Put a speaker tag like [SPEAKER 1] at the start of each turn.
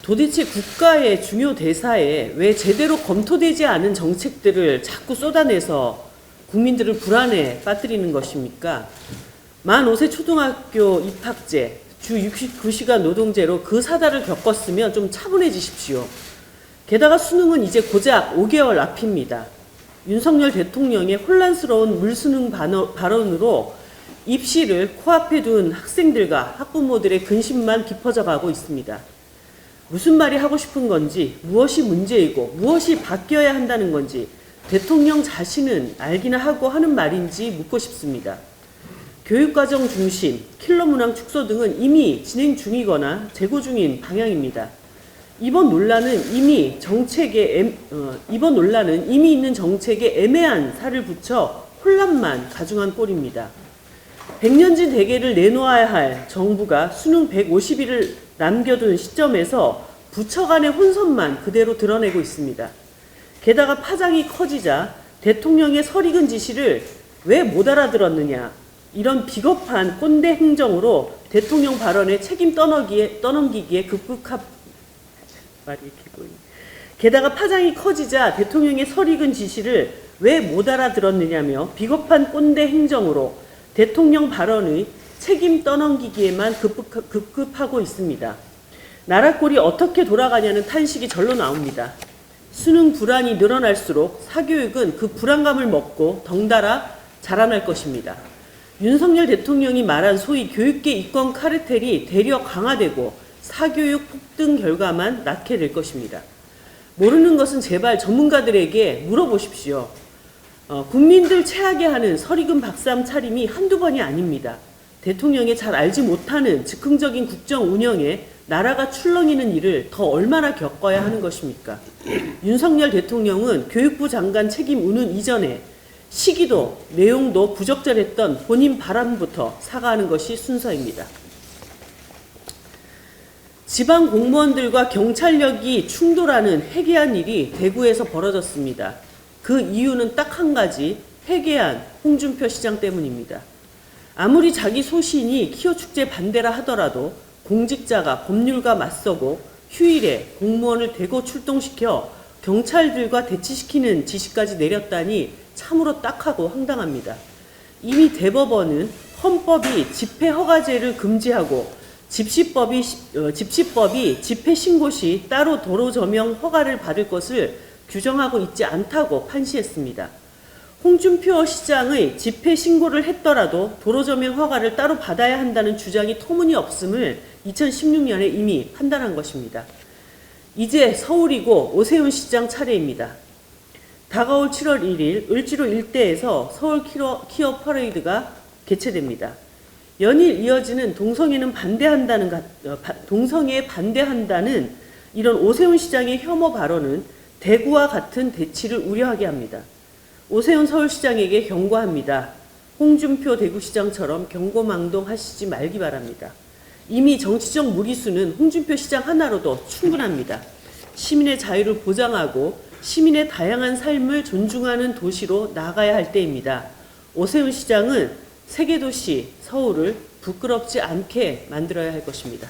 [SPEAKER 1] 도대체 국가의 중요 대사에 왜 제대로 검토되지 않은 정책들을 자꾸 쏟아내서 국민들을 불안에 빠뜨리는 것입니까? 만 5세 초등학교 입학제, 주 69시간 노동제로 그 사달을 겪었으면 좀 차분해지십시오. 게다가 수능은 이제 고작 5개월 앞입니다. 윤석열 대통령의 혼란스러운 물수능 발언으로 입시를 코앞에 둔 학생들과 학부모들의 근심만 깊어져 가고 있습니다. 무슨 말이 하고 싶은 건지, 무엇이 문제이고 무엇이 바뀌어야 한다는 건지 대통령 자신은 알기나 하고 하는 말인지 묻고 싶습니다. 교육과정 중심, 킬러 문항 축소 등은 이미 진행 중이거나 재고 중인 방향입니다. 이번 논란은 이미 있는 정책에 애매한 살을 붙여 혼란만 가중한 꼴입니다. 100년진 대계를 내놓아야 할 정부가 수능 150일을 남겨둔 시점에서 부처 간의 혼선만 그대로 드러내고 있습니다. 게다가 파장이 커지자 대통령의 설익은 지시를 왜 못 알아들었느냐, 이런 비겁한 꼰대 행정으로 대통령 발언에 책임 떠넘기기에 게다가 파장이 커지자 대통령의 설익은 지시를 왜 못 알아들었느냐며 비겁한 꼰대 행정으로 대통령 발언의 책임 떠넘기기에만 급급하고 있습니다. 나라 꼴이 어떻게 돌아가냐는 탄식이 절로 나옵니다. 수능 불안이 늘어날수록 사교육은 그 불안감을 먹고 덩달아 자라날 것입니다. 윤석열 대통령이 말한 소위 교육계 이권 카르텔이 대려 강화되고 사교육 폭등 결과만 낳게 될 것입니다. 모르는 것은 제발 전문가들에게 물어보십시오. 국민들 체하게 하는 설익은 박삼 차림이 한두 번이 아닙니다. 대통령이 잘 알지 못하는 즉흥적인 국정 운영에 나라가 출렁이는 일을 더 얼마나 겪어야 하는 것입니까? 윤석열 대통령은 교육부 장관 책임 운운 이전에 시기도 내용도 부적절했던 본인 발언부터 사과하는 것이 순서입니다. 지방 공무원들과 경찰력이 충돌하는 해괴한 일이 대구에서 벌어졌습니다. 그 이유는 딱 한 가지, 해괴한 홍준표 시장 때문입니다. 아무리 자기 소신이 키오축제 반대라 하더라도 공직자가 법률과 맞서고 휴일에 공무원을 대거 출동시켜 경찰들과 대치시키는 지시까지 내렸다니 참으로 딱하고 황당합니다. 이미 대법원은 헌법이 집회 허가제를 금지하고 집시법이 집회 신고 시 따로 도로 조명 허가를 받을 것을 규정하고 있지 않다고 판시했습니다. 홍준표 시장의 집회 신고를 했더라도 도로 조명 허가를 따로 받아야 한다는 주장이 터무니없음을 2016년에 이미 판단한 것입니다. 이제 서울이고 오세훈 시장 차례입니다. 다가올 7월 1일 을지로 일대에서 서울 키어 퍼레이드가 개최됩니다. 연일 이어지는 동성애에 반대한다는 이런 오세훈 시장의 혐오 발언은 대구와 같은 대치를 우려하게 합니다. 오세훈 서울시장에게 경고합니다. 홍준표 대구시장처럼 경고망동하시지 말기 바랍니다. 이미 정치적 무리수는 홍준표 시장 하나로도 충분합니다. 시민의 자유를 보장하고 시민의 다양한 삶을 존중하는 도시로 나아가야 할 때입니다. 오세훈 시장은 세계도시 서울을 부끄럽지 않게 만들어야 할 것입니다.